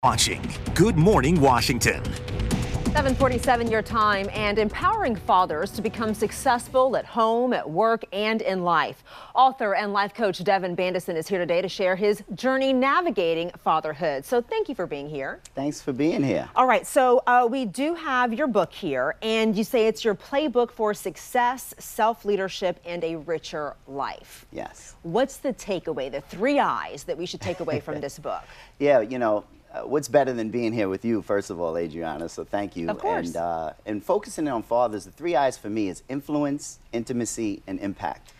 Watching Good Morning Washington. 7:47 your time, and empowering fathers to become successful at home, at work, and in life. Author and life coach Devon Bandison is here today to share his journey navigating fatherhood. So thank you for being here. Thanks for being here. All right, so we do have your book here, and you say it's your playbook for success, self-leadership, and a richer life. Yes. What's the takeaway, the 3 I's that we should take away from this book? Yeah, you know, what's better than being here with you, first of all, Adriana, so thank you. Of course. And focusing on fathers, the 3 I's for me is influence, intimacy, and impact.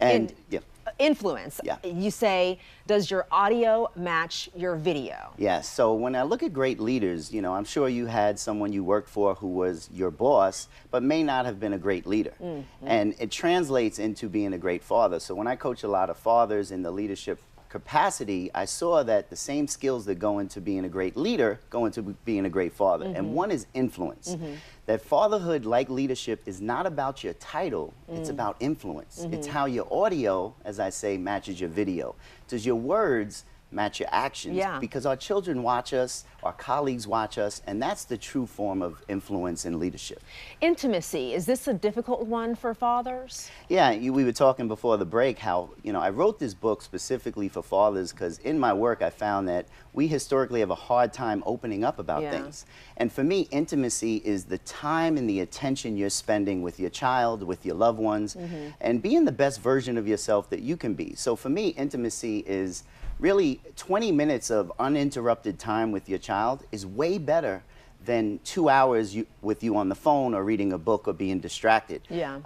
And yeah. Influence. Yeah. You say, does your audio match your video? Yes. So when I look at great leaders, you know, I'm sure you had someone you worked for who was your boss, but may not have been a great leader. Mm-hmm. And it translates into being a great father. So when I coach a lot of fathers in the leadership capacity, I saw that the same skills that go into being a great leader go into being a great father. Mm-hmm. And one is influence. Mm-hmm. That fatherhood, like leadership, is not about your title, it's about influence. Mm-hmm. It's how your audio, as I say, matches your video. Does your words match your actions? Yeah. Because our children watch us, our colleagues watch us, and that's the true form of influence in leadership. Intimacy, is this a difficult one for fathers? Yeah, we were talking before the break how, you know, I wrote this book specifically for fathers because in my work I found that we historically have a hard time opening up about things. And for me, intimacy is the time and the attention you're spending with your child, with your loved ones, and being the best version of yourself that you can be. So for me, intimacy is really 20 minutes of uninterrupted time with your child is way better than 2 hours with you on the phone or reading a book or being distracted. Yeah.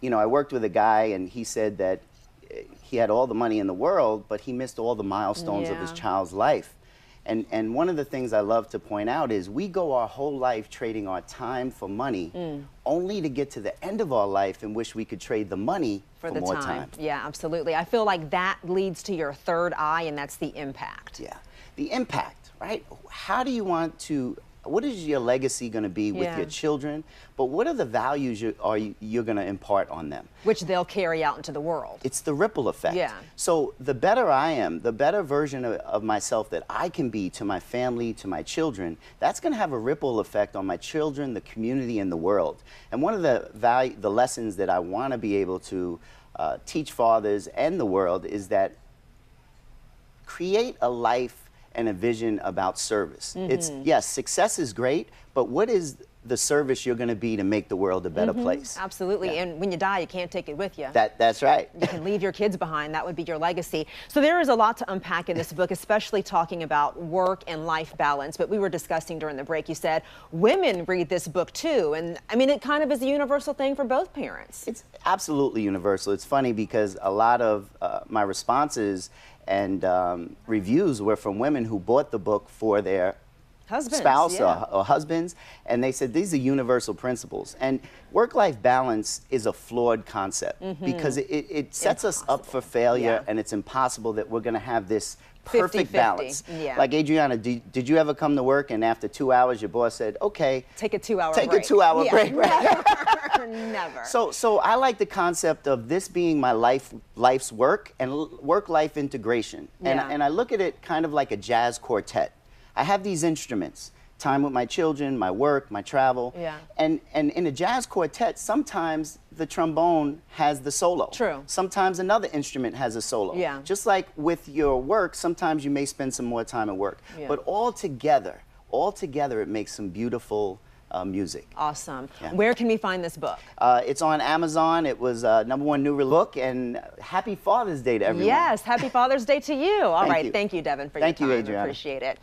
You know, I worked with a guy and he said that he had all the money in the world, but he missed all the milestones of his child's life. And one of the things I love to point out is we go our whole life trading our time for money only to get to the end of our life and wish we could trade the money for the more time. Yeah, absolutely. I feel like that leads to your 3rd I, and that's the impact. Yeah, the impact, right? How do you want to, what is your legacy going to be with your children? But what are the values you're going to impart on them? Which they'll carry out into the world. It's the ripple effect. Yeah. So the better I am, the better version of myself that I can be to my family, to my children, that's going to have a ripple effect on my children, the community, and the world. And one of the lessons that I want to be able to teach fathers and the world is that create a life and a vision about service. It's, yes, success is great, but what is the service you're going to be to make the world a better place? Absolutely. Yeah. And when you die, you can't take it with you. That's right. You can leave your kids behind. That would be your legacy. So there is a lot to unpack in this book, especially talking about work and life balance. But we were discussing during the break, you said women read this book too. And I mean, it kind of is a universal thing for both parents. It's absolutely universal. It's funny because a lot of my responses and reviews were from women who bought the book for their spouse or husbands, and they said these are universal principles. And work-life balance is a flawed concept because it sets us up for failure, and it's impossible that we're going to have this perfect 50-50. balance. Yeah. Like Adriana, did you ever come to work and after 2 hours your boss said, okay, take a 2-hour break? Take a 2-hour break, right? Never. So I like the concept of this being my life's work and work-life integration. And I look at it kind of like a jazz quartet. I have these instruments, time with my children, my work, my travel. Yeah. And in a jazz quartet, sometimes the trombone has the solo. True. Sometimes another instrument has a solo. Yeah. Just like with your work, sometimes you may spend some more time at work. Yeah. But all together, it makes some beautiful music. Awesome. Yeah. Where can we find this book? It's on Amazon. It was #1 new book, and happy Father's Day to everyone. Yes, happy Father's Day to you. All right, you. thank you, Devon, for Thank your you, time. Adriana. Appreciate it.